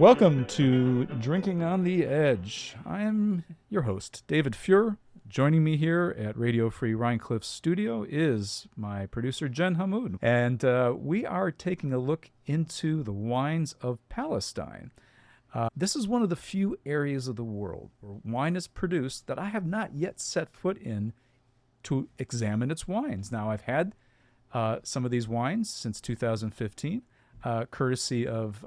Welcome to Drinking on the Edge. I am your host, David Fuhr. Joining me here at Radio Free Rhinecliff studio is my producer, Jen Hammoud. And we are taking a look into the wines of Palestine. This is one of the few areas of the world where wine is produced that I have not yet set foot in to examine its wines. Now, I've had some of these wines since 2015. Courtesy of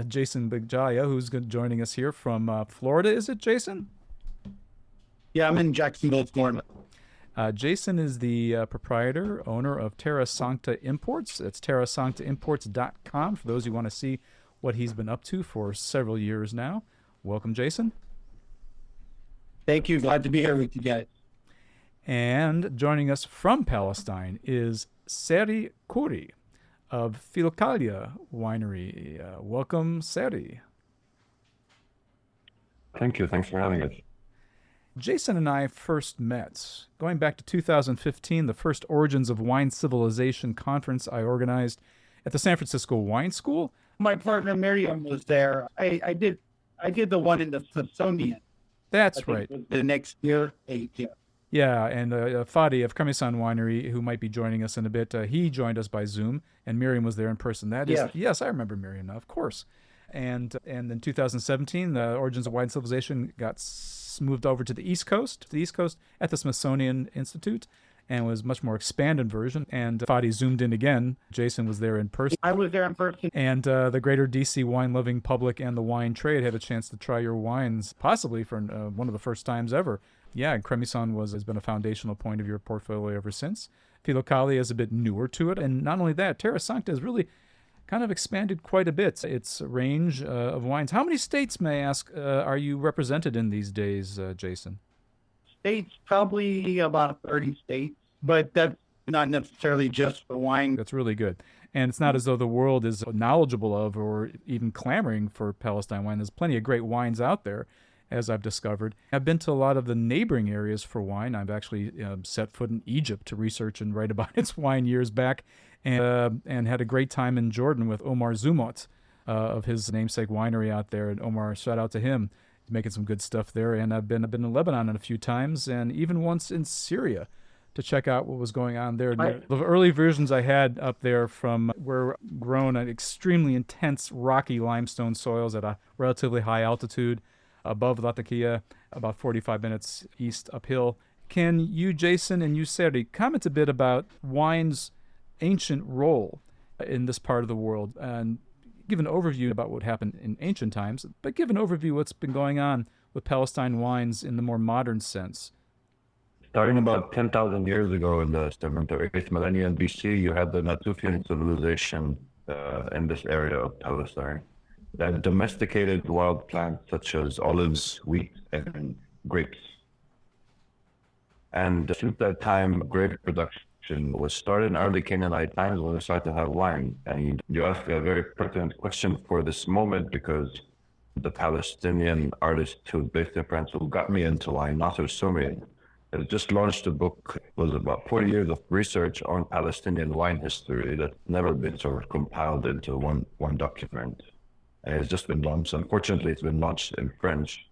Jason Bigjaya, who's joining us here from Florida. Is it, Jason? Yeah, I'm in Jacksonville, Florida. Jason is the proprietor, owner of Terra Sancta Imports. That's terrasanctaimports.com for those who want to see what he's been up to for several years now. Welcome, Jason. Thank you. Glad to be here with you guys. And joining us from Palestine is Seri Khoury of Philokalia winery. Welcome, Seri. Thank you. Thanks for having us. Jason and I first met going back to 2015, the first Origins of Wine Civilization conference I organized at the San Francisco Wine School. My partner Miriam was there. I did the one in the Smithsonian. That's right. The next year, Yeah, and Fadi of Cremisan Winery, who might be joining us in a bit, he joined us by Zoom, and Miriam was there in person. Yes, I remember Miriam now, of course. And in 2017, the Origins of Wine Civilization got moved over to the East Coast at the Smithsonian Institute, and was much more expanded version. And Fadi zoomed in again. Jason was there in person. I was there in person. And the greater DC wine-loving public and the wine trade had a chance to try your wines, possibly for one of the first times ever. Yeah, and Cremisan has been a foundational point of your portfolio ever since. Philokalia is a bit newer to it. And not only that, Terra Sancta has really kind of expanded quite a bit its range of wines. How many states, may I ask, are you represented in these days, Jason? States, probably about 30 states, but that's not necessarily just for wine. That's really good. And it's not as though the world is knowledgeable of or even clamoring for Palestine wine. There's plenty of great wines out there, as I've discovered. I've been to a lot of the neighboring areas for wine. I've actually set foot in Egypt to research and write about its wine years back, and had a great time in Jordan with Omar Zumot of his namesake winery out there. And Omar, shout out to him. He's making some good stuff there. And I've been in Lebanon a few times, and even once in Syria to check out what was going on there. The early versions I had up there were grown at extremely intense rocky limestone soils at a relatively high altitude above Latakia, about 45 minutes east uphill. Can you, Jason, and you, Seri, comment a bit about wine's ancient role in this part of the world, and give an overview about what happened in ancient times, but give an overview what's been going on with Palestine wines in the more modern sense? Starting about 10,000 years ago in the 7th or 8th millennia BC, you had the Natufian civilization in this area of Palestine that domesticated wild plants such as olives, wheat, and grapes. And since that time, grape production was started in early Canaanite times when they started to have wine. And you ask a very pertinent question for this moment, because the Palestinian artist who's based in France who got me into wine, Nasser Soumi, has just launched a book. It was about 40 years of research on Palestinian wine history that's never been sort of compiled into one document. And it's just been launched. Unfortunately, it's been launched in French.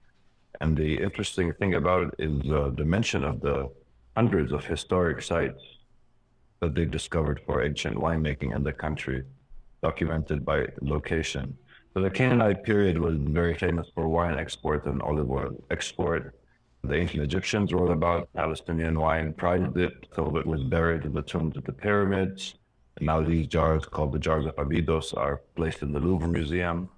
And the interesting thing about it is the mention of the hundreds of historic sites that they discovered for ancient winemaking in the country, documented by location. So the Canaanite period was very famous for wine export and olive oil export. The ancient Egyptians wrote about Palestinian wine, prized it, some of it was buried in the tombs of the pyramids. And now these jars, called the jars of Abydos, are placed in the Louvre Museum.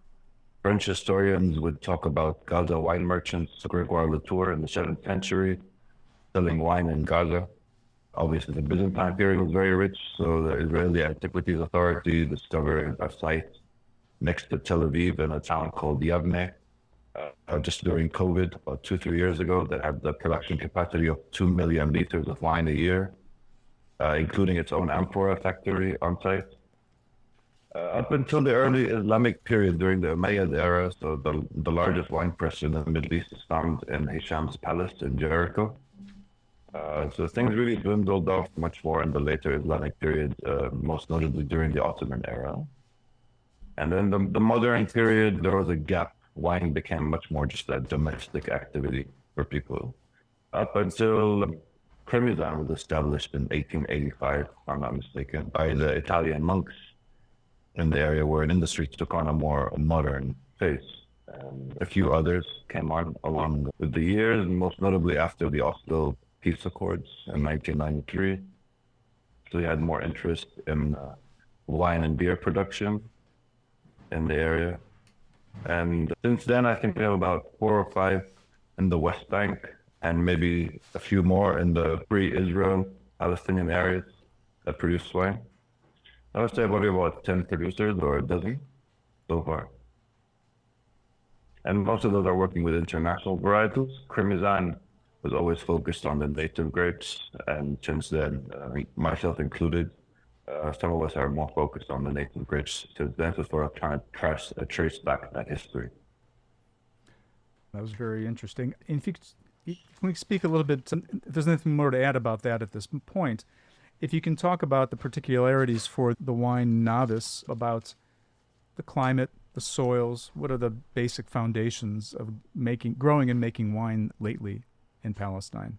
French historians would talk about Gaza wine merchants, Grégoire Latour in the 7th century, selling wine in Gaza. Obviously, the Byzantine period was very rich, so the Israeli Antiquities Authority discovered a site next to Tel Aviv in a town called Yavne, just during COVID, about 2-3 years ago, that had the production capacity of 2 million liters of wine a year, including its own amphora factory on site. Up until the early Islamic period during the Umayyad era, so the largest wine press in the Middle East is found in Hisham's palace in Jericho. So things really dwindled off much more in the later Islamic period, most notably during the Ottoman era. And then the modern period, there was a gap. Wine became much more just a domestic activity for people. Up until Cremisan was established in 1885, if I'm not mistaken, by the Italian monks in the area, where an industry took on a more modern face. A few others came on along with the years, and most notably after the Oslo Peace Accords in 1993. So we had more interest in wine and beer production in the area. And since then, I think we have about 4 or 5 in the West Bank, and maybe a few more in the pre-Israel Palestinian areas that produce wine. I would say probably about 10 producers or a dozen so far. And most of those are working with international varietals. Cremisan was always focused on the native grapes, and since then, myself included, some of us are more focused on the native grapes since then, so sort of trying to trace back that history. That was very interesting. And if you could, can we speak a little bit, if there's anything more to add about that at this point, if you can talk about the particularities for the wine novice, about the climate, the soils, what are the basic foundations of growing and making wine lately in Palestine?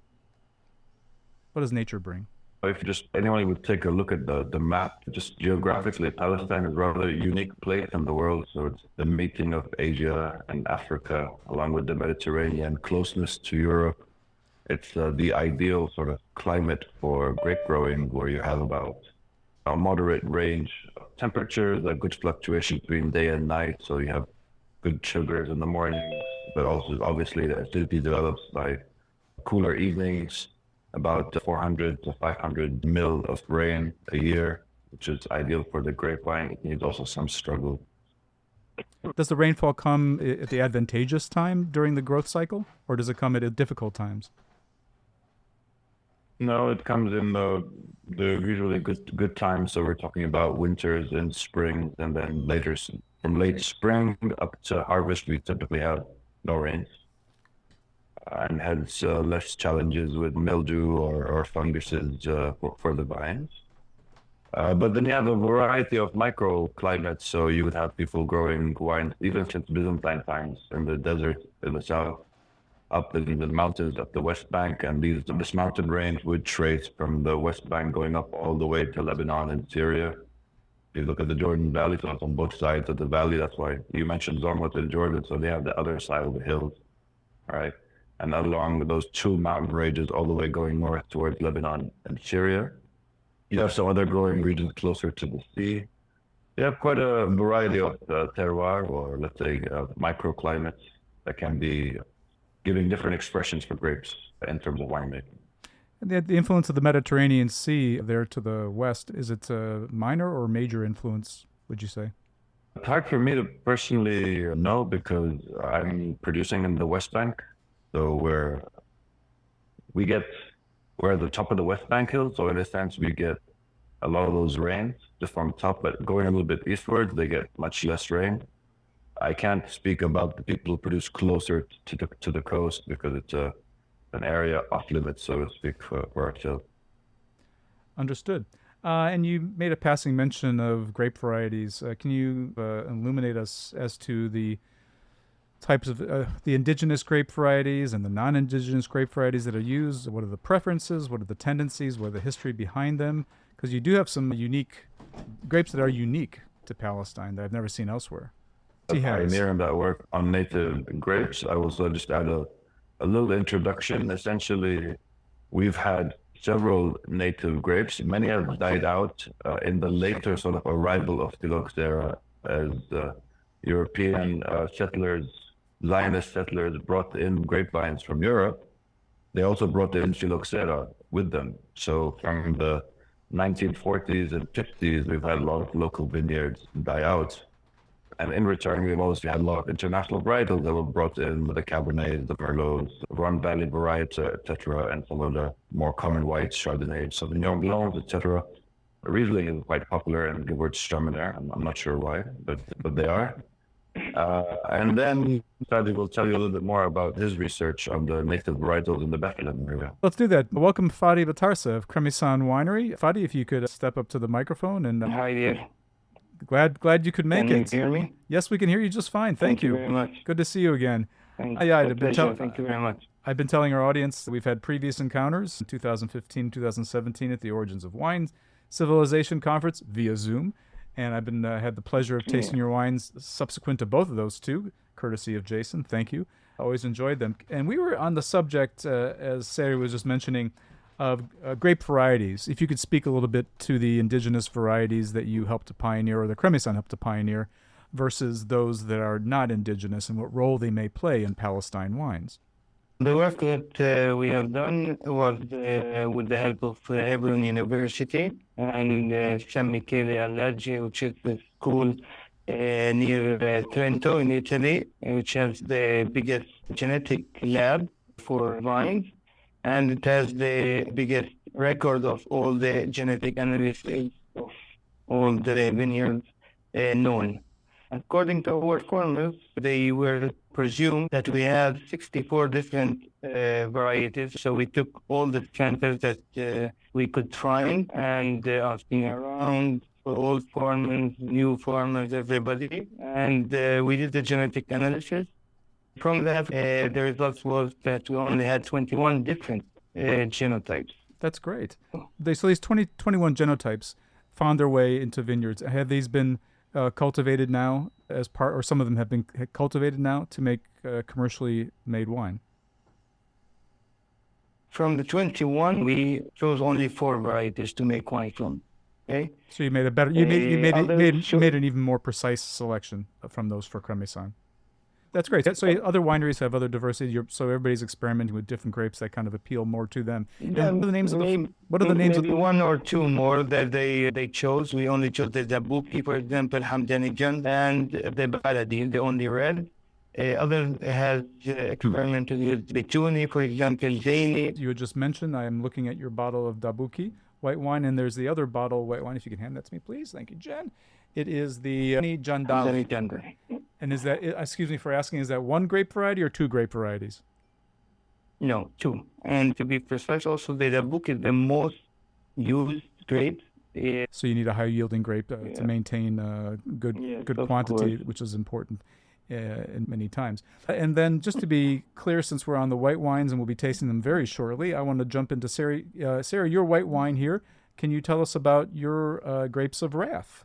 What does nature bring? If anyone would take a look at the map, just geographically, Palestine is a rather unique place in the world. So it's the meeting of Asia and Africa, along with the Mediterranean, closeness to Europe. It's the ideal sort of climate for grape growing, where you have about a moderate range of temperatures, a good fluctuation between day and night. So you have good sugars in the morning, but also obviously the acidity develops by cooler evenings, about 400 to 500 mil of rain a year, which is ideal for the grape wine. It needs also some struggle. Does the rainfall come at the advantageous time during the growth cycle, or does it come at difficult times? No, it comes in the usually good times. So we're talking about winters and springs, and then from late spring up to harvest, we typically have no rains, and hence less challenges with mildew or funguses for the vines. But then you have a variety of microclimates. So you would have people growing wine even since Byzantine times in the desert in the south, up in the mountains up the West Bank, and this mountain range would trace from the West Bank going up all the way to Lebanon and Syria. If you look at the Jordan Valley, so it's on both sides of the valley. That's why you mentioned Zormut and Jordan, so they have the other side of the hills, right? And along those 2 mountain ranges all the way going north towards Lebanon and Syria. You have some other growing regions closer to the sea. You have quite a variety of terroir, or let's say microclimates, that can be giving different expressions for grapes in terms of winemaking. The influence of the Mediterranean Sea there to the west, is it a minor or major influence, would you say? It's hard for me to personally know, because I'm producing in the West Bank. So we're at the top of the West Bank hills. So in a sense, we get a lot of those rains just from the top, but going a little bit eastwards, they get much less rain. I can't speak about the people who produce closer to the coast, because it's an area off limits, so to speak, for ourselves. Understood. And you made a passing mention of grape varieties. Can you illuminate us as to the types of the indigenous grape varieties and the non-indigenous grape varieties that are used? What are the preferences? What are the tendencies? What are the history behind them? Because you do have some unique grapes that are unique to Palestine that I've never seen elsewhere. A pioneer in that work on native grapes. I will just add a little introduction. Essentially, we've had several native grapes. Many have died out in the later sort of arrival of Philokalia, as European settlers, Zionist settlers, brought in grapevines from Europe. They also brought in Philokalia with them. So from the 1940s and 50s, we've had a lot of local vineyards die out. And in return, we've also had a lot of international varietals that were brought in, the Cabernets, the Merlots, the Rhone Valley variety, etc., and some of the more common whites, Chardonnay, Sauvignon Blancs, etc. Riesling is quite popular, and the word Struminer, I'm not sure why, but they are. And then Fadi will tell you a little bit more about his research on the native varietals in the Bethlehem area. Let's do that. Welcome, Fadi Batarsa of Cremisan Winery. Fadi, if you could step up to the microphone and Hi there. Glad you could make Can it. you hear me? Yes, we can hear you just fine. Thank you. Very much. Good to see you again. Thank Yeah, you. Thank you very much. I've been telling our audience that we've had previous encounters in 2015, 2017 at the Origins of Wine Civilization Conference via Zoom. And I've been had the pleasure of tasting your wines subsequent to both of those two, courtesy of Jason. Thank you. I always enjoyed them. And we were on the subject, as Sarah was just mentioning, of grape varieties. If you could speak a little bit to the indigenous varieties that you helped to pioneer, or the Cremisan helped to pioneer, versus those that are not indigenous, and what role they may play in Palestine wines. The work that we have done was with the help of Hebron University and Philokalia, which is the school near Trento in Italy, which has the biggest genetic lab for wines, and it has the biggest record of all the genetic analysis of all the vineyards known. According to our farmers, they were presumed that we had 64 different varieties. So we took all the samples that we could find and asking around for old farmers, new farmers, everybody. And we did the genetic analysis. From that, the results was that we only had 21 different genotypes. That's great. So these 21 genotypes found their way into vineyards. Have these been cultivated now as part, or some of them have been cultivated now to make commercially made wine? From the 21, we chose only 4 varieties to make wine from. Okay. So you made a better, you made an even more precise selection from those for Cremisan. That's great. So other wineries have other diversity. So everybody's experimenting with different grapes that kind of appeal more to them. Yeah, what are the names of the names of maybe one or two more that they chose. We only chose the Dabuki, for example, Hamdanijan, and the Baladi, the only red. Others has experimented with Betuni, for example, Zaini. You had just mentioned, I am looking at your bottle of Dabuki white wine, and there's the other bottle of white wine. If you can hand that to me, please. Thank you, Jen. It is the Jandal. And is that, excuse me for asking, is that one grape variety or 2 grape varieties? No, 2. And to be precise, also the Dabuki is the most used grape. So you need a high-yielding grape to maintain good quantity, which is important in many times. And then just to be clear, since we're on the white wines and we'll be tasting them very shortly, I want to jump into Sarah. Sarah, your white wine here. Can you tell us about your grapes of wrath?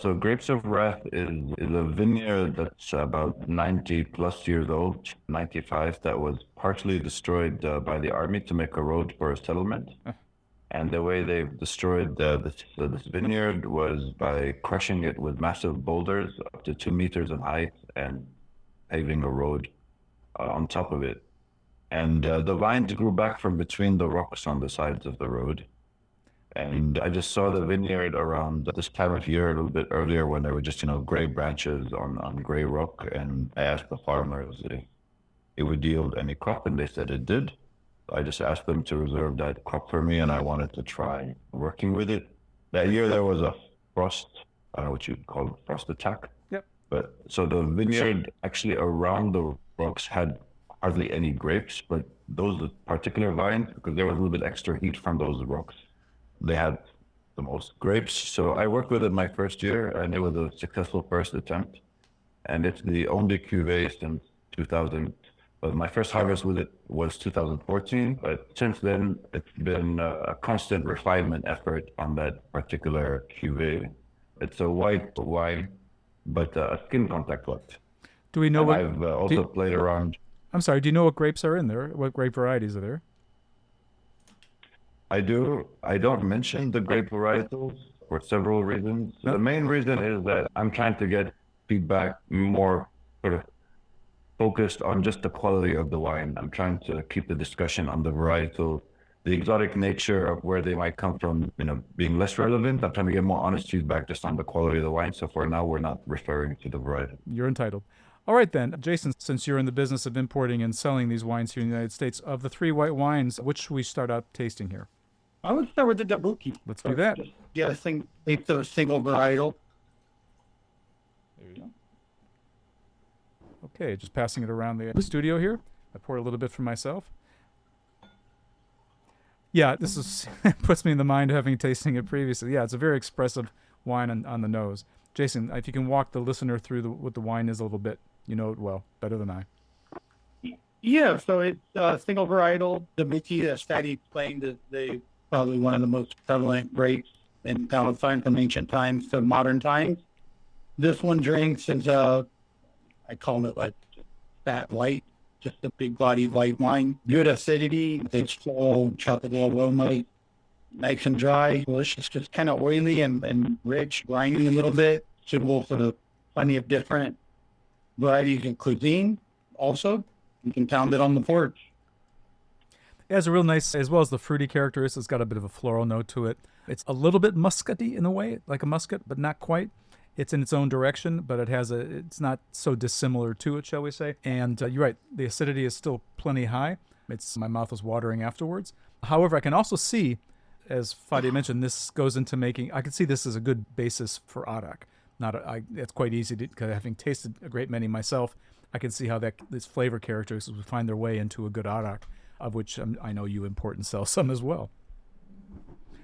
So Grapes of Wrath is a vineyard that's about 90 plus years old, 95, that was partially destroyed by the army to make a road for a settlement. And the way they've destroyed this vineyard was by crushing it with massive boulders up to 2 meters in height and paving a road on top of it. And the vines grew back from between the rocks on the sides of the road. And I just saw the vineyard around this time of year, a little bit earlier, when there were just, gray branches on gray rock. And I asked the farmers if it would yield any crop, and they said it did. I just asked them to reserve that crop for me, and I wanted to try working with it. That year there was a frost, I don't know what you'd call it, frost attack. Yep. But so the vineyard actually around the rocks had hardly any grapes, but those particular vines, because there was a little bit extra heat from those rocks, they had the most grapes. So I worked with it my first year, and it was a successful first attempt. And it's the only cuvee since 2000. But my first harvest with it was 2014. But since then, it's been a constant refinement effort on that particular cuvee. It's a white wine, but a skin contact white. Do we know what? I've also played around. I'm sorry. Do you know what grapes are in there? What grape varieties are there? I do. I don't mention the grape varietals for several reasons. No. The main reason is that I'm trying to get feedback more sort of focused on just the quality of the wine. I'm trying to keep the discussion on the varietal, the exotic nature of where they might come from, being less relevant. I'm trying to get more honest feedback just on the quality of the wine. So for now, we're not referring to the varietal. You're entitled. All right, then. Jason, since you're in the business of importing and selling these wines here in the United States, of the 3 white wines, which should we start out tasting here? I would start with the Dabuki. Let's do that. Yeah, I think it's a single varietal. There you go. Okay, just passing it around the studio here. I poured a little bit for myself. Yeah, this is puts me in the mind of having tasting it previously. Yeah, it's a very expressive wine on the nose. Jason, if you can walk the listener through what the wine is a little bit, you know it well, better than I. Yeah, so it's single varietal. The Matty, as Fatty explained, is probably one of the most prevalent grapes in Palestine from ancient times to modern times. This one drinks as I call it like fat white, just a big bodied white wine. Good acidity, it's full tropical aroma, nice and dry, delicious, just kind of oily and rich, briny a little bit, suitable for plenty of different varieties of cuisine. Also, you can pound it on the porch. It has a real nice, as well as the fruity characteristics, it's got a bit of a floral note to it. It's a little bit muscatty in a way, like a muscat, but not quite. It's in its own direction, but it's not so dissimilar to it, shall we say. And you're right, the acidity is still plenty high. My mouth was watering afterwards. However, I can also see, as Fadi mentioned, this goes into making, I can see this as a good basis for arak. It's quite easy to, because having tasted a great many myself, I can see how these flavor characteristics would find their way into a good arak, of which I know you import and sell some as well.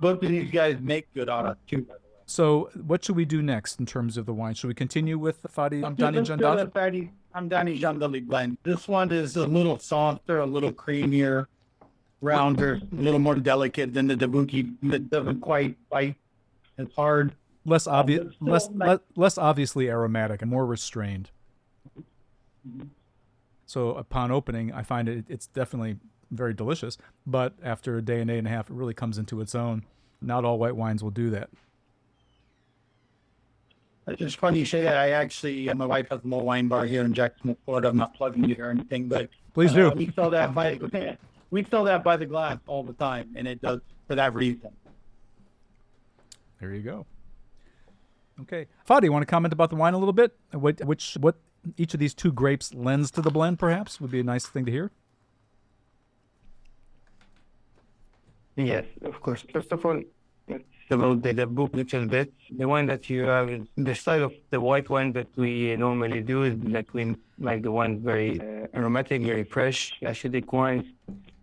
Both of these guys make good arak too, by the way. So what should we do next in terms of the wine? Should we continue with the Fadi Hamdani Jandali? Fadi Hamdani Jandali blend. This one is a little softer, a little creamier, rounder, a little more delicate than the Dabuki. That doesn't quite bite as hard. Less obviously aromatic and more restrained. So upon opening, I find it's definitely very delicious. But after a day and a half, it really comes into its own. Not all white wines will do that. It's just funny you say that. My wife has a little wine bar here in Jacksonville, Florida. I'm not plugging it or anything, but please do. We sell that by the glass all the time, and it does for that reason. There you go. Okay, Fadi, you want to comment about the wine a little bit? What each of these two grapes lends to the blend, perhaps, would be a nice thing to hear. Yes, of course. First of all, it's about the book little bit. The wine that you have, the style of the white wine that we normally do is that we like the wine very aromatic, very fresh, acidic wines.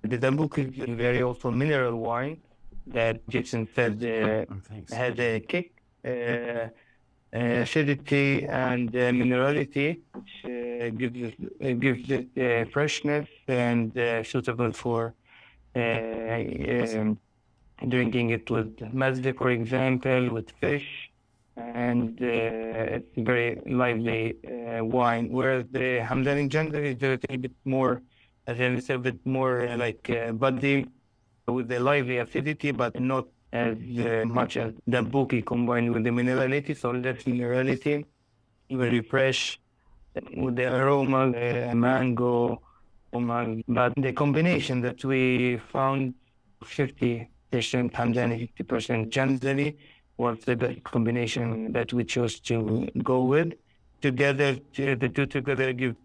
The Dabuk is very also mineral wine that Jason said has a kick, acidity and minerality, which gives it freshness and suitable for drinking it with mazda, for example, with fish, and it's very lively wine. Whereas the Hamdani Jandali is a little bit more, body with the lively acidity, but not as much as the Buki combined with the minerality. So less minerality, very fresh with the aroma, mango, but the combination that we found 50% Hamdani, 50% Jandali was the best combination that we chose to go with. Together, the two together give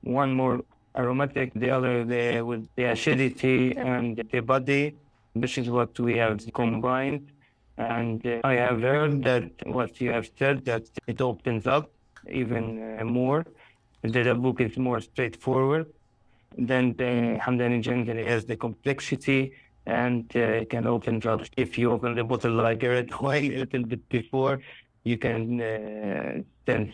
one more aromatic, the other with the acidity and the body. This is what we have combined. And I have heard that what you have said, that it opens up even more. The book is more straightforward. Then the Hamdani Jandali has the complexity and can open up. If you open the bottle like a red wine a little bit before, you can sense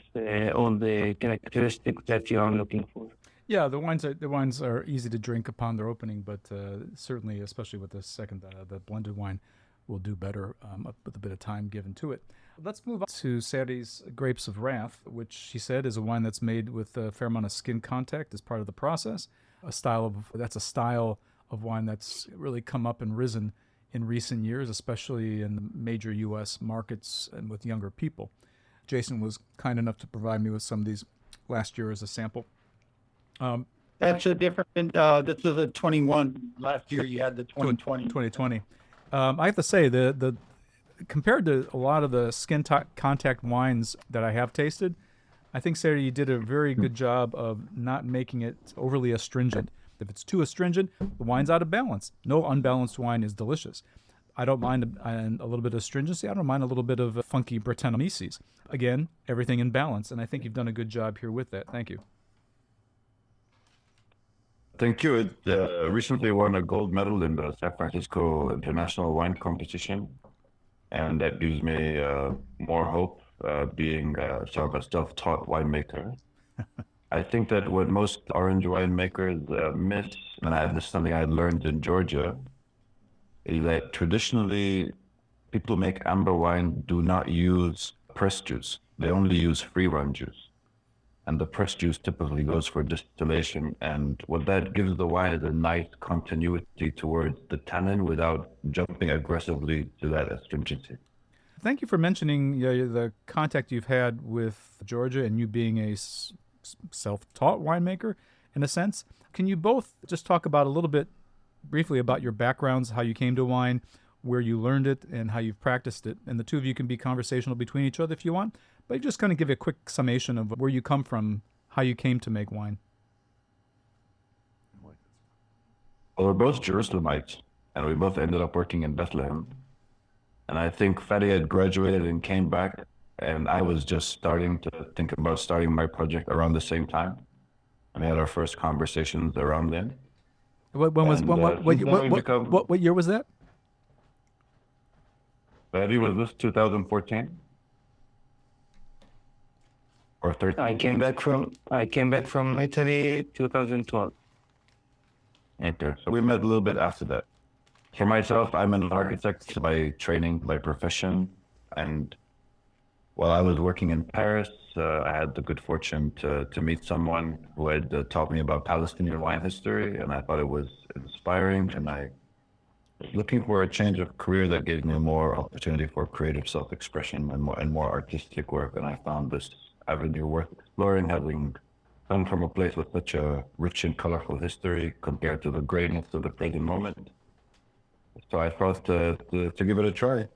all the characteristics that you are looking for. Yeah, the wines are easy to drink upon their opening, but certainly, especially with the second, the blended wine, will do better with a bit of time given to it. Let's move on to Sari's Grapes of Wrath, which she said is a wine that's made with a fair amount of skin contact as part of the process. That's a style of wine that's really come up and risen in recent years, especially in the major U.S. markets and with younger people. Jason was kind enough to provide me with some of these last year as a sample. That's a different. This was a 21. Last year you had the 2020. 2020. I have to say the compared to a lot of the skin contact wines that I have tasted, I think, Sarah, you did a very good job of not making it overly astringent. If it's too astringent, the wine's out of balance. No unbalanced wine is delicious. I don't mind a little bit of astringency. I don't mind a little bit of funky Brettanomyces. Again, everything in balance, and I think you've done a good job here with that. Thank you. Thank you. It recently won a gold medal in the San Francisco International Wine Competition, and that gives me more hope being sort of a self-taught winemaker. I think that what most orange winemakers miss, and this is something I learned in Georgia, is that traditionally people make amber wine do not use pressed juice. They only use free-run juice. And the pressed juice typically goes for distillation. And what that gives the wine is a nice continuity towards the tannin without jumping aggressively to that astringency. Thank you for mentioning the contact you've had with Georgia and you being a self-taught winemaker, in a sense. Can you both just talk about a little bit briefly about your backgrounds, how you came to wine, where you learned it, and how you've practiced it? And the two of you can be conversational between each other if you want, but just kind of give a quick summation of where you come from, how you came to make wine. Well, we're both Jerusalemites, and we both ended up working in Bethlehem. And I think Fatty had graduated and came back, and I was just starting to think about starting my project around the same time. And we had our first conversations around then. What year was that? Fatty, was this 2014? Or 13? I came back from Italy 2012. Okay, so we met a little bit after that. For myself, I'm an architect by training, by profession, and while I was working in Paris, I had the good fortune to meet someone who had taught me about Palestinian wine history, and I thought it was inspiring, and I was looking for a change of career that gave me more opportunity for creative self-expression and more artistic work, and I found this avenue worth exploring, having come from a place with such a rich and colorful history compared to the grayness of the present moment. So I thought to give it a try.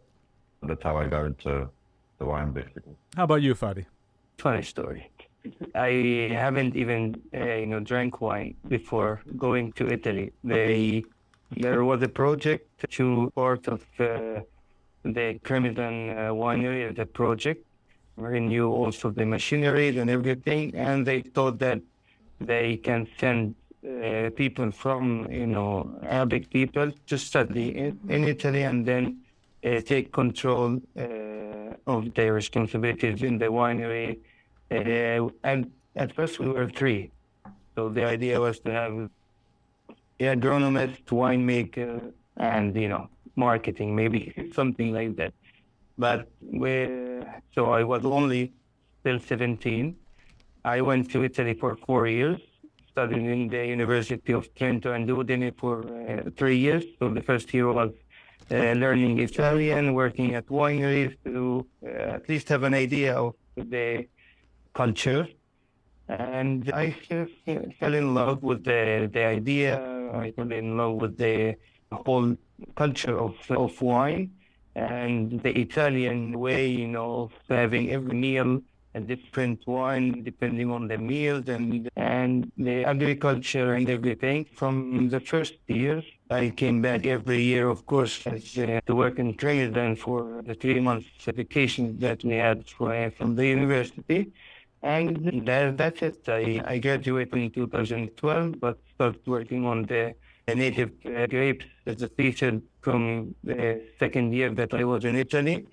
That's how I got into the wine, basically. How about you, Fadi? Funny story. I haven't even drank wine before going to Italy. There was a project to part of the Cremisan winery, the project, renew also the machinery and everything, and they thought that they can send people from Arabic people to study in Italy and then take control of their responsibilities in the winery. And at first we were 3. So the idea was to have an agronomist, winemaker, and marketing, maybe something like that. But so I was only still 17. I went to Italy for 4 years, studied in the University of Trento and Udine for 3 years. So the first year was learning Italian, working at wineries to at least have an idea of the culture. And I fell in love with the idea. I fell in love with the whole culture of wine and the Italian way, of having every meal a different wine depending on the meals and the agriculture and everything. From the first year, I came back every year, of course, to work in Cremisan for the 3 months vacation that we had from the university. And that's it. I graduated in 2012, but started working on the native grapes as a teacher from the second year that I was in Italy,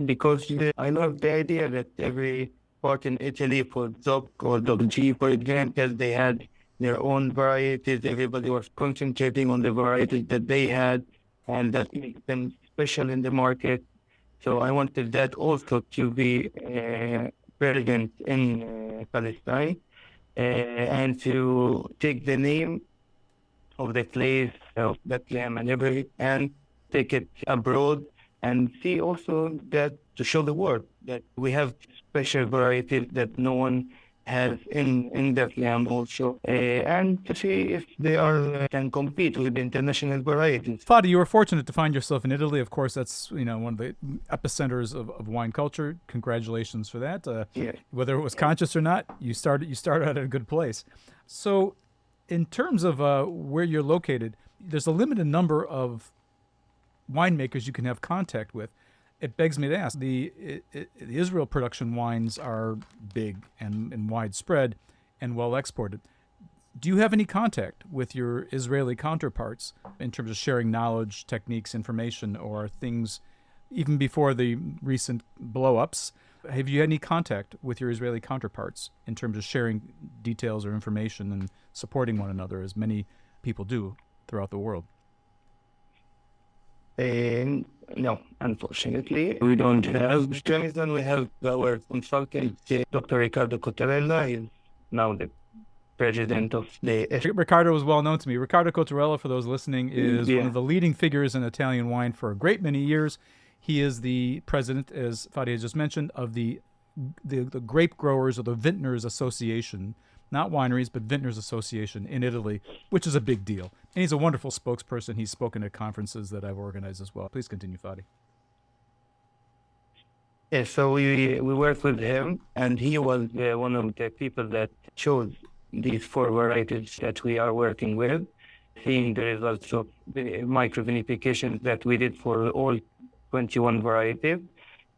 because I love the idea that every part in Italy, for DOC or DOC, for example, they had their own varieties. Everybody was concentrating on the varieties that they had, and that makes them special in the market. So I wanted that also to be present in Palestine, and to take the name of the place of Bethlehem and take it abroad, and see also that to show the world that we have special varieties that no one has in Bethlehem also, and to see if they can compete with international varieties. Fadi, you were fortunate to find yourself in Italy. Of course, that's one of the epicenters of wine culture. Congratulations for that. Yeah. Whether it was conscious or not, you started out at a good place. So, in terms of where you're located, there's a limited number of winemakers you can have contact with. It begs me to ask, the Israel production wines are big and widespread and well exported. Do you have any contact with your Israeli counterparts in terms of sharing knowledge, techniques, information, or things even before the recent blow-ups? Have you had any contact with your Israeli counterparts in terms of sharing details or information and supporting one another, as many people do throughout the world? No, unfortunately, we don't have Cremisan. We have our consultant, Dr. Ricardo Cottarella. He's now the president of the... Ricardo is well known to me. Ricardo Cottarella, for those listening, is one of the leading figures in Italian wine for a great many years. He is the president, as Fadi has just mentioned, of the grape growers or the Vintners Association, not wineries, but Vintners Association in Italy, which is a big deal. And he's a wonderful spokesperson. He's spoken at conferences that I've organized as well. Please continue, Fadi. Yeah, so we worked with him, and he was one of the people that chose these 4 varieties that we are working with, seeing the results of the micro-vinification that we did for all 21 varieties.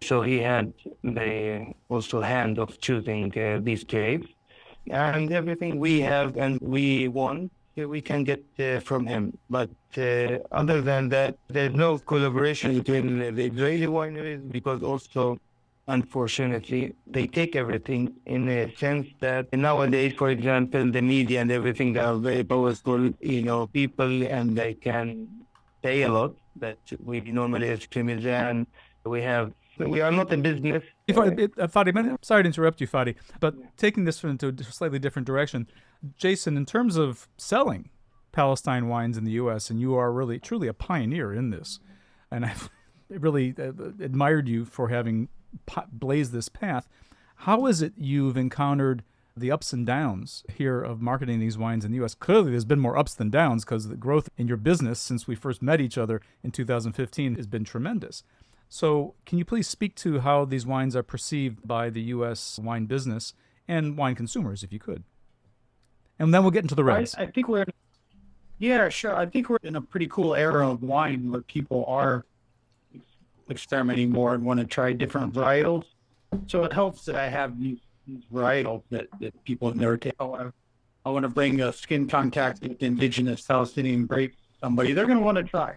So he had the also hand of choosing these grapes. And everything we have and we want, we can get from him. But other than that, there's no collaboration between the Israeli wineries, because also, unfortunately, they take everything in a sense that nowadays, for example, the media and everything are very powerful, people, and they can say a lot that we normally as Cremisan, we are not a business. Fadi, I'm sorry to interrupt you, Fadi, but taking this into a slightly different direction, Jason, in terms of selling Palestine wines in the U.S., and you are really, truly a pioneer in this, and I've really admired you for having blazed this path. How is it you've encountered the ups and downs here of marketing these wines in the U.S.? Clearly, there's been more ups than downs, because the growth in your business since we first met each other in 2015 has been tremendous. So can you please speak to how these wines are perceived by the U.S. wine business and wine consumers, if you could? And then we'll get into the rest. I think sure. I think we're in a pretty cool era of wine where people are experimenting more and want to try different varietals. So it helps that I have these varietals that people have never taken. I want to bring a skin contact with indigenous Palestinian grapes to somebody. They're going to want to try,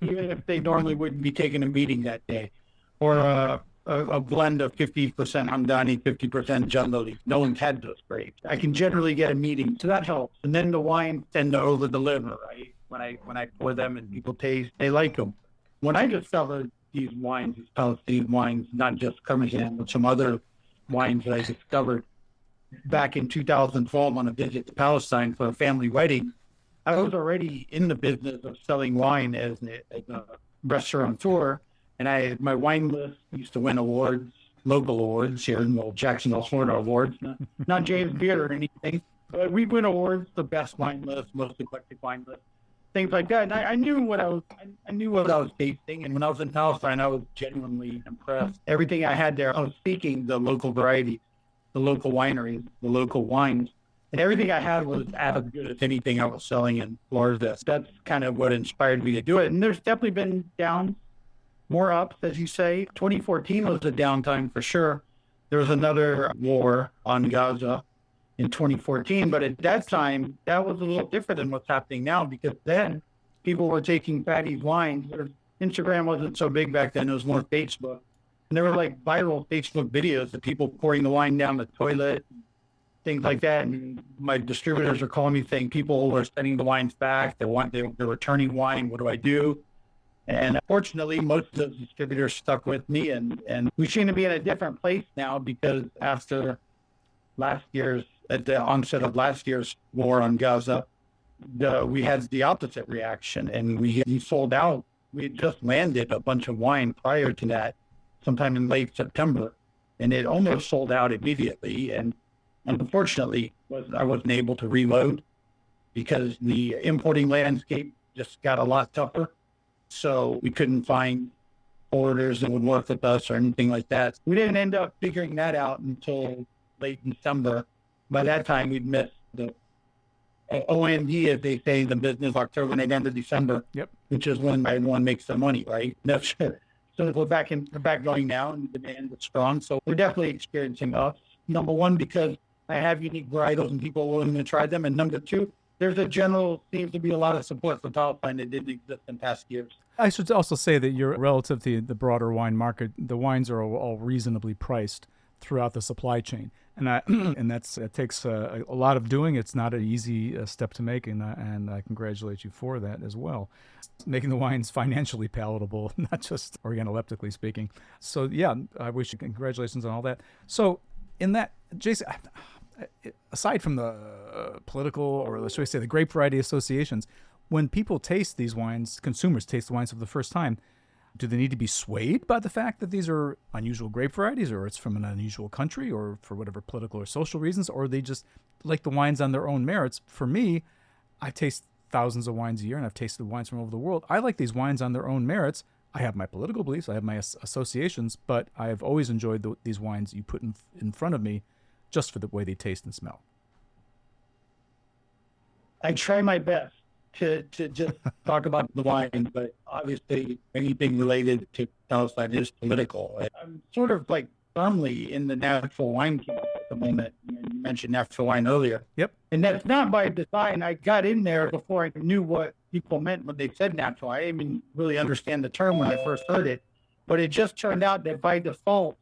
even if they normally wouldn't be taking a meeting that day. Or a blend of 50% Hamdani, 50% Jandali. No one's had those grapes. I can generally get a meeting, so that helps. And then the wines tend to over-deliver, right? When I pour them and people taste, they like them. When I discovered these wines, these Palestinian wines, not just Cremisan, but some other wines that I discovered back in 2012 on a visit to Palestine for a family wedding, I was already in the business of selling wine as a restaurateur, and my wine list used to win awards, local awards here in Jacksonville, Florida awards, not James Beard or anything, but we win awards, the best wine list, most eclectic wine list, things like that. And I knew what I was tasting, and when I was in Palestine, I was genuinely impressed. Everything I had there, I was speaking the local varieties, the local wineries, the local wines, and everything I had was as good as anything I was selling in Florida. That's kind of what inspired me to do it. And there's definitely been downs, more ups, as you say. 2014 was a downtime for sure. There was another war on Gaza in 2014, but at that time, that was a little different than what's happening now, because then people were taking Fatty's wines. Instagram wasn't so big back then. It was more Facebook. And there were like viral Facebook videos of people pouring the wine down the toilet, things like that. And my distributors are calling me saying people are sending the wines back. They're returning wine. What do I do? And fortunately, most of those distributors stuck with me. And we seem to be in a different place now, because after at the onset of last year's war on Gaza, we had the opposite reaction, and we sold out. We had just landed a bunch of wine prior to that, sometime in late September, and it almost sold out immediately. And unfortunately, I wasn't able to reload, because the importing landscape just got a lot tougher. So we couldn't find orders that would work with us or anything like that. We didn't end up figuring that out until late December. By that time, we'd missed the OND, as they say in the business, October, November, December, which is when everyone makes the money, right? That's it. So we're back going now, and demand is strong. So we're definitely experiencing ups. Number one, because I have unique varietals and people are willing to try them. And number two, there's a general, seems to be a lot of support for Palestine that didn't exist in past years. I should also say that you're relative to the broader wine market, the wines are all reasonably priced throughout the supply chain. And it takes a lot of doing. It's not an easy step to make, and I congratulate you for that as well. Making the wines financially palatable, not just organoleptically speaking. So yeah, I wish you congratulations on all that. So in that, Jason, aside from the political, or should we say the grape variety associations, when people taste these wines, consumers taste the wines for the first time, do they need to be swayed by the fact that these are unusual grape varieties, or it's from an unusual country, or for whatever political or social reasons, or they just like the wines on their own merits? For me, I taste thousands of wines a year, and I've tasted wines from all over the world. I like these wines on their own merits. I have my political beliefs, I have my associations, but I have always enjoyed these wines you put in front of me just for the way they taste and smell. I try my best to just talk about the wine, but obviously anything related to Palestine is political. I'm sort of like firmly in the natural wine camp at the moment. You mentioned natural wine earlier. Yep. And that's not by design. I got in there before I knew what people meant when they said natural. I didn't even really understand the term when I first heard it. But it just turned out that by default,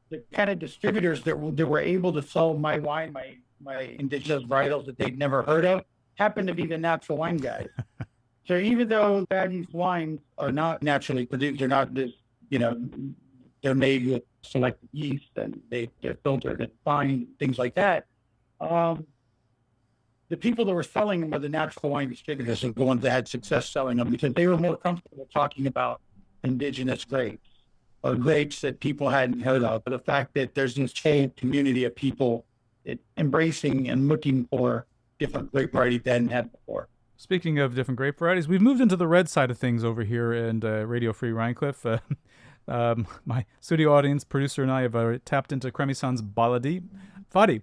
the kind of distributors that were able to sell my wine, my indigenous varietals that they'd never heard of, happen to be the natural wine guys. So even though these wines are not naturally produced, they're not this, they're made with selected yeast and they're filtered and fine, things like that. The people that were selling them were the natural wine distributors, and the ones that had success selling them, because they were more comfortable talking about indigenous grapes or grapes that people hadn't heard of. But the fact that there's this chain community of people embracing and looking for different grape varieties they hadn't had before. Speaking of different grape varieties, we've moved into the red side of things over here in Radio Free Rhinecliff. My studio audience, producer, and I have tapped into Cremisan's Baladi. Fadi,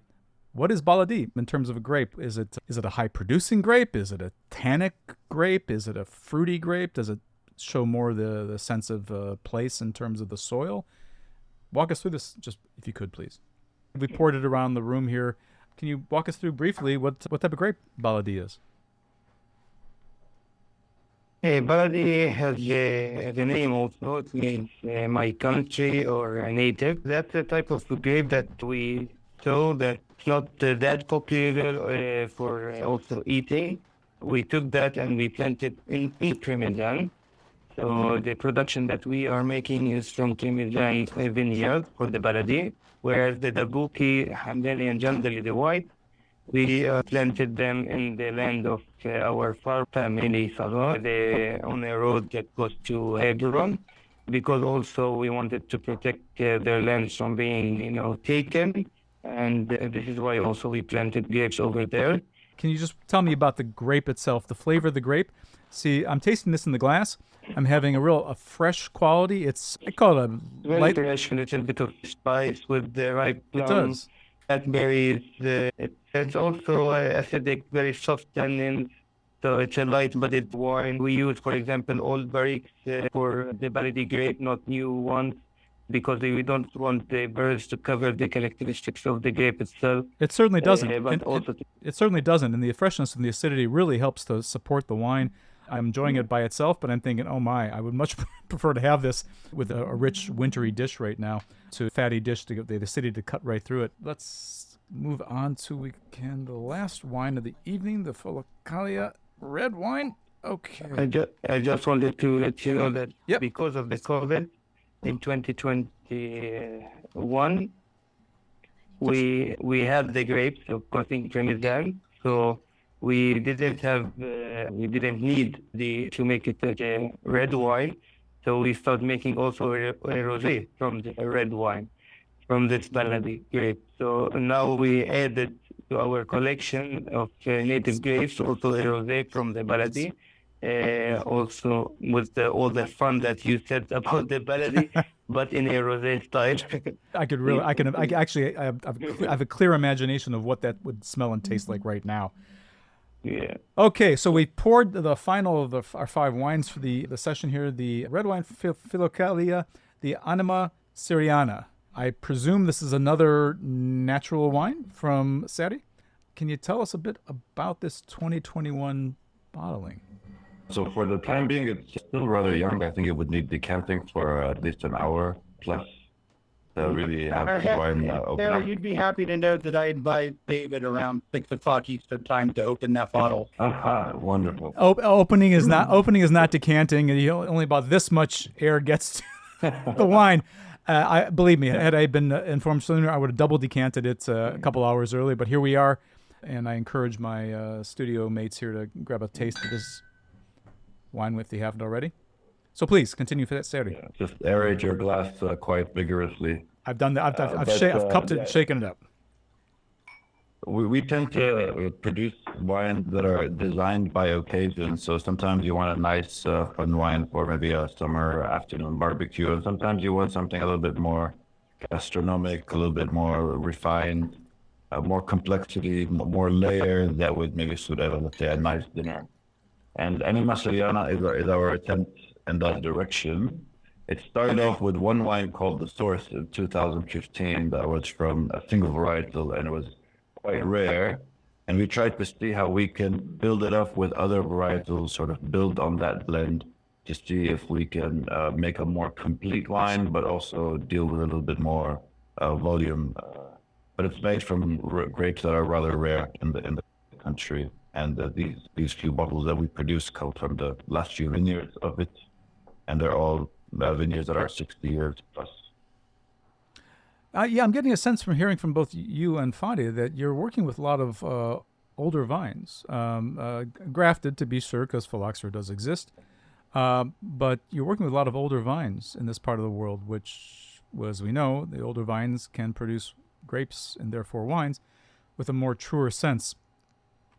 what is Baladi in terms of a grape? Is it a high-producing grape? Is it a tannic grape? Is it a fruity grape? Does it show more the sense of place in terms of the soil? Walk us through this, just if you could, please. We poured it around the room here. Can you walk us through briefly what type of grape Baladi is? Baladi has the name also. It means my country or a native. That's the type of grape that we sow that's not that popular for also eating. We took that and we planted in Cremisan. So the production that we are making is from Cremisan vineyard for the Baladi, whereas the Dabuki, Hamdani, and Jandali, the white, we planted them in the land of our far family, Salah, on a road that goes to Hebron, because also we wanted to protect their lands from being, taken, and this is why also we planted grapes over there. Can you just tell me about the grape itself, the flavor of the grape? See, I'm tasting this in the glass. I'm having a fresh quality. I call it a very light. fresh, a little bit of spice with the ripe It plums, does. blackberries. It's also acidic, very soft tannin. So it's a light-bodied wine. We use, for example, old barriques for the Baladi grape, not new ones, because we don't want the birds to cover the characteristics of the grape itself. It certainly doesn't. It certainly doesn't. And the freshness and the acidity really helps to support the wine. I'm enjoying it by itself, but I'm thinking, oh my, I would much prefer to have this with a rich wintry dish right now, to a fatty dish to get the acidity to cut right through it. Let's move on to the last wine of the evening, the Philokalia red wine. Okay. I just wanted to let you know that Yep. because of the COVID in 2021, we had the grapes, of course, in Cremisan, so we didn't need to make it a red wine, so we started making also a rosé from the red wine, from this Baladi grape. So now we added to our collection of native grapes also a rosé from the Baladi, also with all the fun that you said about the Baladi, but in a rosé style. I have a clear imagination of what that would smell and taste like right now. Yeah. Okay, so we poured the final of our 5 wines for the session here. The red wine Philokalia, the Anima Syriana. I presume this is another natural wine from Saudi. Can you tell us a bit about this 2021 bottling? So for the time being, it's still rather young. I think it would need decanting for at least an hour plus to really have the wine open Sarah, up. you'd be happy to know that I advised David around 6 o'clock Eastern time to open that bottle. Aha, wonderful. Opening is not decanting, and only about this much air gets to the wine. I believe me, had I been informed sooner, I would have double decanted it a couple hours early. But here we are, and I encourage my studio mates here to grab a taste of this wine if they haven't already. So please continue for that, Saturday. Yeah, just aerate your glass quite vigorously. I've done that. I've cupped it and shaken it up. We tend to produce wines that are designed by occasion. So sometimes you want a nice, fun wine for maybe a summer afternoon barbecue, and sometimes you want something a little bit more gastronomic, a little bit more refined, more complexity, more layers that would maybe suit, let's say, a nice dinner. And Anima Soriana is our attempt in that direction. It started off with one wine called The Source in 2015 that was from a single varietal, and it was quite rare. And we tried to see how we can build it up with other varietals, sort of build on that blend to see if we can make a more complete wine, but also deal with a little bit more volume. But it's made from grapes that are rather rare in the country. And these few bottles that we produce come from the last few vineyards of it. And they're all vineyards that are 60 years plus. Yeah, I'm getting a sense from hearing from both you and Fadi that you're working with a lot of older vines, grafted to be sure, because phylloxera does exist. But you're working with a lot of older vines in this part of the world, which, as we know, the older vines can produce grapes and therefore wines with a more truer sense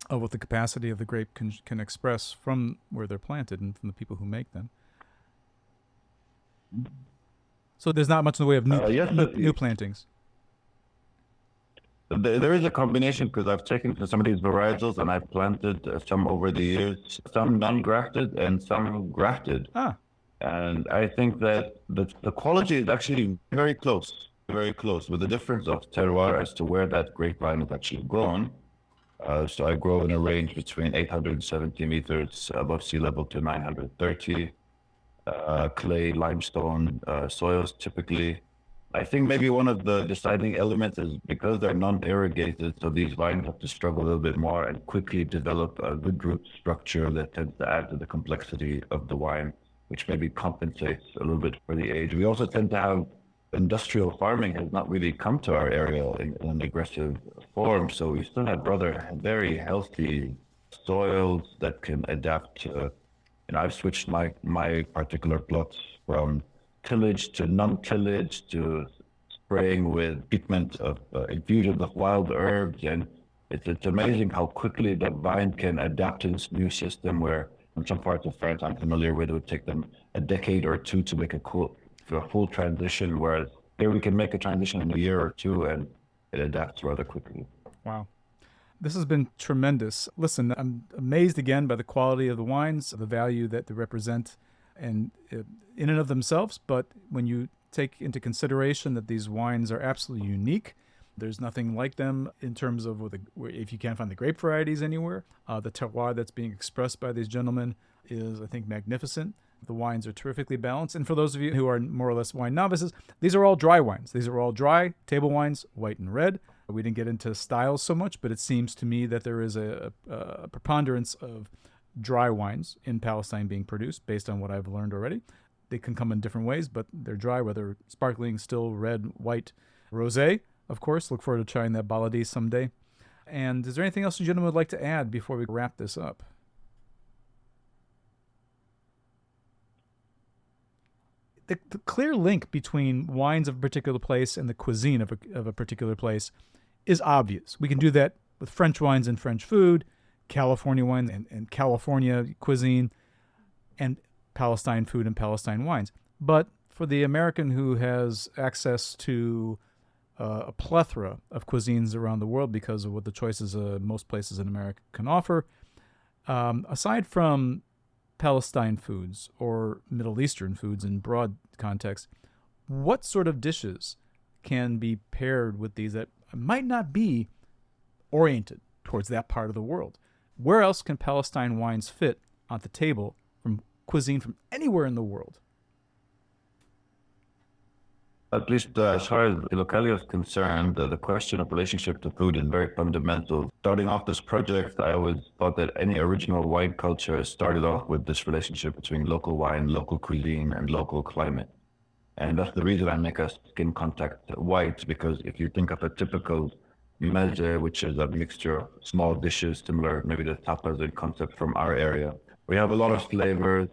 of what the capacity of the grape can express from where they're planted and from the people who make them. So there's not much in the way of new plantings. There is a combination, because I've taken some of these varietals and I've planted some over the years, some non-grafted and some grafted. And I think that the quality is actually very close, with the difference of terroir as to where that grapevine is actually grown. So I grow in a range between 870 meters above sea level to 930. Clay, limestone soils typically. I think maybe one of the deciding elements is because they're non-irrigated, so these vines have to struggle a little bit more and quickly develop a good root structure that tends to add to the complexity of the wine, which maybe compensates a little bit for the age. We also tend to have industrial farming has not really come to our area in an aggressive form, so we still have very healthy soils that can adapt to. I've switched my particular plots from tillage to non-tillage to spraying with treatment of infusions of wild herbs, and it's amazing how quickly the vine can adapt to this new system. Where in some parts of France I'm familiar with, it would take them a decade or two to make a full transition, whereas here we can make a transition in a year or two, and it adapts rather quickly. Wow. This has been tremendous. Listen, I'm amazed again by the quality of the wines, the value that they represent, and in and of themselves. But when you take into consideration that these wines are absolutely unique, there's nothing like them in terms of if you can't find the grape varieties anywhere. The terroir that's being expressed by these gentlemen is, I think, magnificent. The wines are terrifically balanced. And for those of you who are more or less wine novices, these are all dry wines. These are all dry table wines, white and red. We didn't get into styles so much, but it seems to me that there is a preponderance of dry wines in Palestine being produced based on what I've learned already. They can come in different ways, but they're dry, whether sparkling, still, red, white, rosé. Of course, look forward to trying that baladi someday. And is there anything else you gentlemen would like to add before we wrap this up? The clear link between wines of a particular place and the cuisine of a particular place is obvious. We can do that with French wines and French food, California wine and California cuisine, and Palestine food and Palestine wines. But for the American who has access to a plethora of cuisines around the world because of what the choices most places in America can offer, aside from Palestine foods or Middle Eastern foods in broad context, what sort of dishes can be paired with these that might not be oriented towards that part of the world? Where else can Palestine wines fit on the table from cuisine from anywhere in the world? At least as far as Philokalia is concerned, the question of relationship to food is very fundamental. Starting off this project, I always thought that any original wine culture started off with this relationship between local wine, local cuisine, and local climate. And that's the reason I make a skin contact white, because if you think of a typical meze, which is a mixture of small dishes, similar maybe to tapas in concept from our area, we have a lot of flavors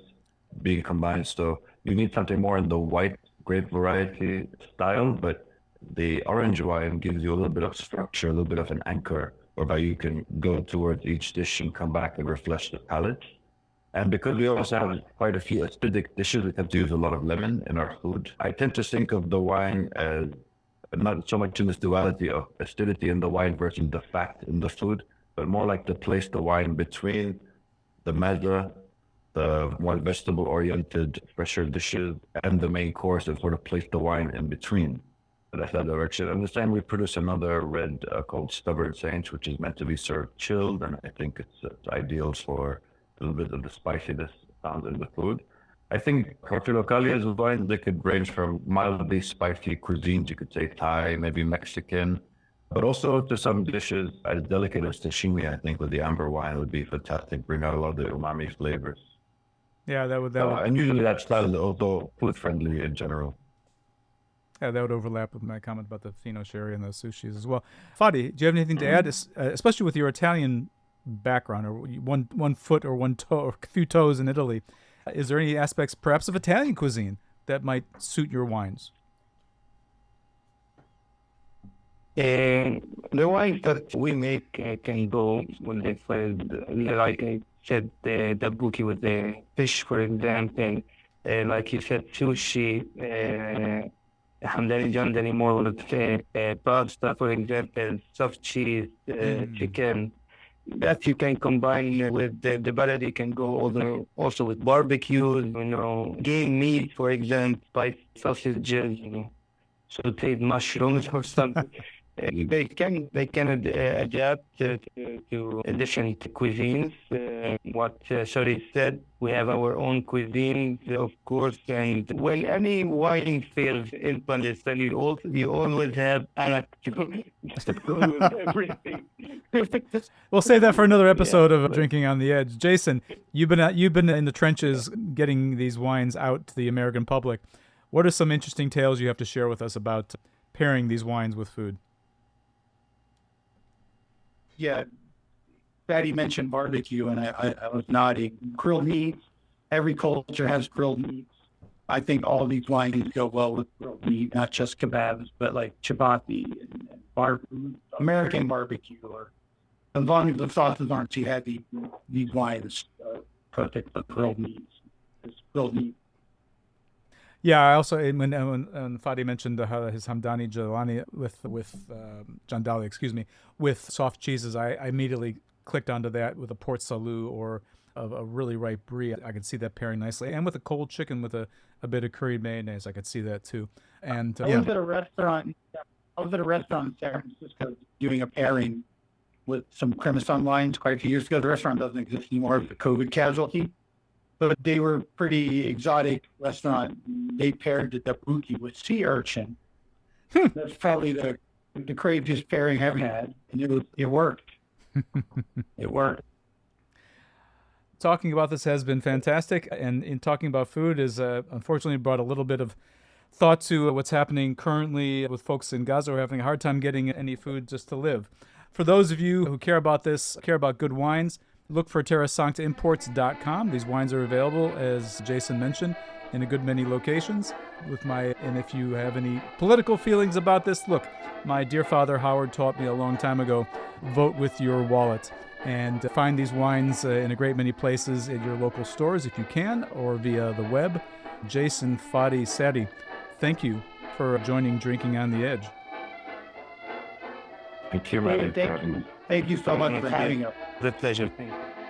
being combined. So you need something more in the white grape variety style, but the orange wine gives you a little bit of structure, a little bit of an anchor, whereby you can go towards each dish and come back and refresh the palate. And because we also have quite a few acidic dishes, we tend to use a lot of lemon in our food. I tend to think of the wine as not so much in this duality of acidity in the wine versus the fat in the food, but more like to place the wine between the meze, the more vegetable-oriented, fresher dishes, and the main course, and sort of place the wine in between. That's that direction. And this time we produce another red called Stubborn Saints, which is meant to be served chilled, and I think it's ideal for a little bit of the spiciness found in the food. I think for Philokalia's wines, they could range from mildly spicy cuisines, you could say Thai, maybe Mexican, but also to some dishes as delicate as sashimi. I think with the amber wine would be fantastic, bring out a lot of the umami flavors. Yeah, that would and usually that style is also food friendly in general. Yeah, that would overlap with my comment about the Fino Sherry and the sushis as well. Fadi, do you have anything to add, especially with your Italian background, or one foot or one toe or a few toes in Italy? Is there any aspects, perhaps, of Italian cuisine that might suit your wines? The wine that we make can go with the food, like I said, the buki with the fish, for example, like you said, sushi, hamdani jandani more with pasta, for example, soft cheese, chicken. That you can combine with the balad. You can go also with barbecues, game meat, for example, spice sausages, sauteed mushrooms or something. They can adapt to different cuisines. What Shari said, we have our own cuisine, of course, and when any wine fails in Palestine, you always have an everything. We'll save that for another episode of Drinking on the Edge. Jason, you've been in the trenches getting these wines out to the American public. What are some interesting tales you have to share with us about pairing these wines with food? Yeah, Patty mentioned barbecue, and I was nodding. Grilled meats. Every culture has grilled meats. I think all these wines go well with grilled meat, not just kebabs, but like chapati and American barbecue. Or as long as the sauces aren't too heavy, these wines perfect for grilled meats. It's grilled meat. Yeah, I also when Fadi mentioned his hamdani jalani with jandali, with soft cheeses, I immediately clicked onto that with a Port Salut or a really ripe brie. I could see that pairing nicely, and with a cold chicken with a bit of curried mayonnaise, I could see that too. And I was at a restaurant. I was at a restaurant in San Francisco doing a pairing with some Cremisan wines quite a few years ago. The restaurant doesn't exist anymore. It's a COVID casualty. But they were pretty exotic restaurant. They paired the dabuki with sea urchin. That's probably the craziest pairing I've had, and it worked. It worked. Talking about this has been fantastic, and in talking about food is unfortunately brought a little bit of thought to what's happening currently with folks in Gaza who are having a hard time getting any food just to live. For those of you who care about this, care about good wines, look for TerraSanctaImports.com. These wines are available, as Jason mentioned, in a good many locations. And if you have any political feelings about this, look, my dear father Howard taught me a long time ago, vote with your wallet. And find these wines in a great many places at your local stores if you can, or via the web. Jason, Fadi, Sadi, thank you for joining Drinking on the Edge. Thank you, Matty. Thank you so much for having us. The pleasure. Thank you.